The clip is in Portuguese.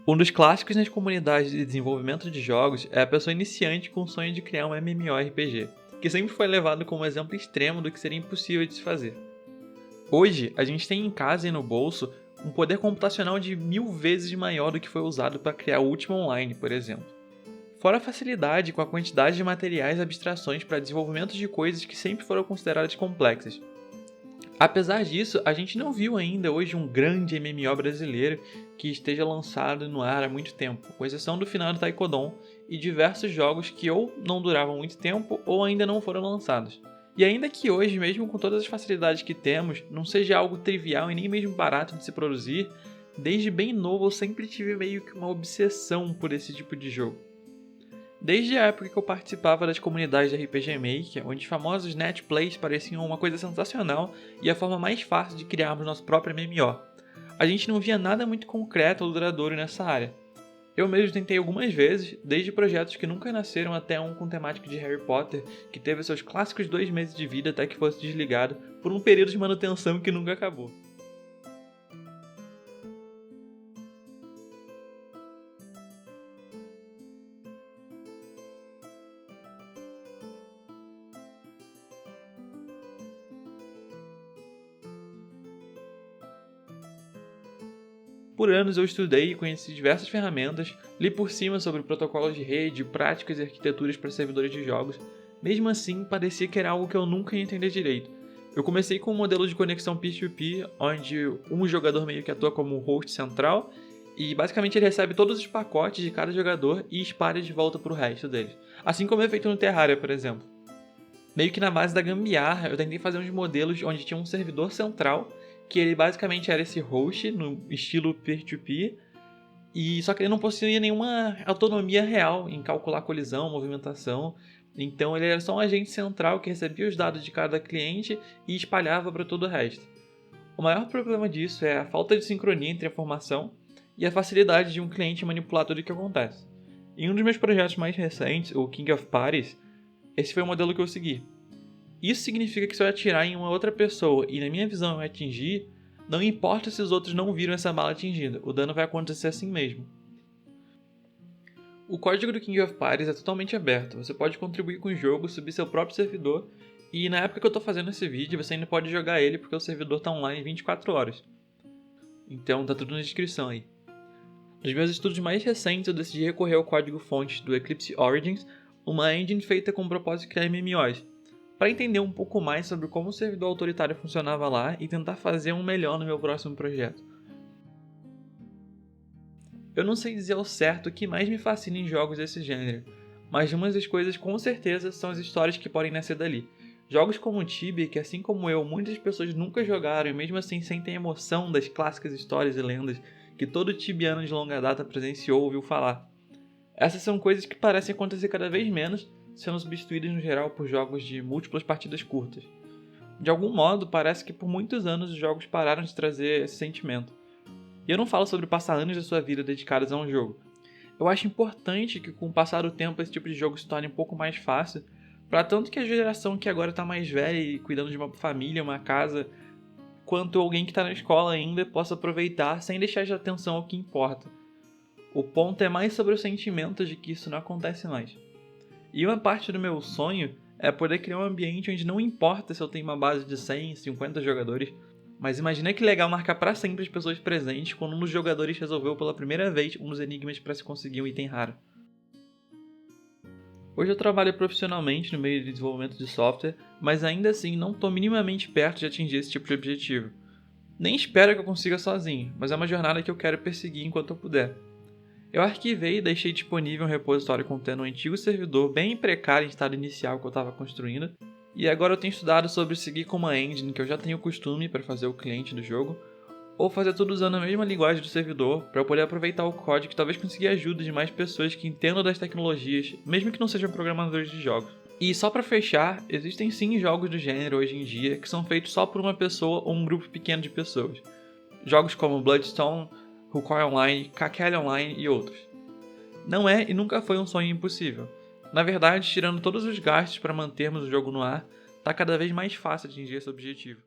Um dos clássicos nas comunidades de desenvolvimento de jogos é a pessoa iniciante com o sonho de criar um MMORPG, que sempre foi levado como exemplo extremo do que seria impossível de se fazer. Hoje, a gente tem em casa e no bolso um poder computacional de 1000 vezes maior do que foi usado para criar o Ultima Online, por exemplo. Fora a facilidade com a quantidade de materiais e abstrações para desenvolvimento de coisas que sempre foram consideradas complexas. Apesar disso, a gente não viu ainda hoje um grande MMO brasileiro que esteja lançado no ar há muito tempo, com exceção do final do Taekwondo e diversos jogos que ou não duravam muito tempo ou ainda não foram lançados. E ainda que hoje, mesmo com todas as facilidades que temos, não seja algo trivial e nem mesmo barato de se produzir, desde bem novo eu sempre tive meio que uma obsessão por esse tipo de jogo. Desde a época que eu participava das comunidades de RPG Maker, onde famosos netplays pareciam uma coisa sensacional e a forma mais fácil de criarmos nosso próprio MMO, a gente não via nada muito concreto ou duradouro nessa área. Eu mesmo tentei algumas vezes, desde projetos que nunca nasceram até um com temática de Harry Potter, que teve seus clássicos 2 meses de vida até que fosse desligado por um período de manutenção que nunca acabou. Por anos eu estudei e conheci diversas ferramentas, li por cima sobre protocolos de rede, práticas e arquiteturas para servidores de jogos. Mesmo assim, parecia que era algo que eu nunca ia entender direito. Eu comecei com um modelo de conexão peer-to-peer, onde um jogador meio que atua como host central, e basicamente ele recebe todos os pacotes de cada jogador e espalha de volta para o resto deles. Assim como é feito no Terraria, por exemplo. Meio que na base da gambiarra, eu tentei fazer uns modelos onde tinha um servidor central, que ele basicamente era esse host, no estilo peer-to-peer, e só que ele não possuía nenhuma autonomia real em calcular colisão, movimentação, então ele era só um agente central que recebia os dados de cada cliente e espalhava para todo o resto. O maior problema disso é a falta de sincronia entre a informação e a facilidade de um cliente manipular tudo o que acontece. Em um dos meus projetos mais recentes, o King of Parties, esse foi o modelo que eu segui. Isso significa que se eu atirar em uma outra pessoa e na minha visão eu atingir, não importa se os outros não viram essa bala atingida, o dano vai acontecer assim mesmo. O código do King of Parties é totalmente aberto, você pode contribuir com o jogo, subir seu próprio servidor, e na época que eu estou fazendo esse vídeo você ainda pode jogar ele porque o servidor está online 24 horas. Então tá tudo na descrição aí. Nos meus estudos mais recentes eu decidi recorrer ao código-fonte do Eclipse Origins, uma engine feita com o propósito de criar MMOs, para entender um pouco mais sobre como o servidor autoritário funcionava lá e tentar fazer um melhor no meu próximo projeto. Eu não sei dizer ao certo o que mais me fascina em jogos desse gênero, mas uma das coisas com certeza são as histórias que podem nascer dali. Jogos como o Tibia, que assim como eu, muitas pessoas nunca jogaram e mesmo assim sentem a emoção das clássicas histórias e lendas que todo tibiano de longa data presenciou ou ouviu falar. Essas são coisas que parecem acontecer cada vez menos, sendo substituídas no geral por jogos de múltiplas partidas curtas. De algum modo, parece que por muitos anos os jogos pararam de trazer esse sentimento. E eu não falo sobre passar anos da sua vida dedicados a um jogo. Eu acho importante que com o passar do tempo esse tipo de jogo se torne um pouco mais fácil, para tanto que a geração que agora está mais velha e cuidando de uma família, uma casa, quanto alguém que está na escola ainda possa aproveitar sem deixar de atenção ao que importa. O ponto é mais sobre o sentimento de que isso não acontece mais. E uma parte do meu sonho é poder criar um ambiente onde não importa se eu tenho uma base de 100, 50 jogadores, mas imagina que legal marcar para sempre as pessoas presentes quando um dos jogadores resolveu pela primeira vez um dos enigmas para se conseguir um item raro. Hoje eu trabalho profissionalmente no meio de desenvolvimento de software, mas ainda assim não estou minimamente perto de atingir esse tipo de objetivo. Nem espero que eu consiga sozinho, mas é uma jornada que eu quero perseguir enquanto eu puder. Eu arquivei e deixei disponível um repositório contendo um antigo servidor bem precário em estado inicial que eu estava construindo, e agora eu tenho estudado sobre seguir com uma engine que eu já tenho costume para fazer o cliente do jogo, ou fazer tudo usando a mesma linguagem do servidor para eu poder aproveitar o código e talvez conseguir a ajuda de mais pessoas que entendam das tecnologias, mesmo que não sejam programadores de jogos. E só para fechar, existem sim jogos do gênero hoje em dia que são feitos só por uma pessoa ou um grupo pequeno de pessoas. Jogos como Bloodstone, Rukai Online, Kakele Online e outros. Não é e nunca foi um sonho impossível. Na verdade, tirando todos os gastos para mantermos o jogo no ar, tá cada vez mais fácil atingir esse objetivo.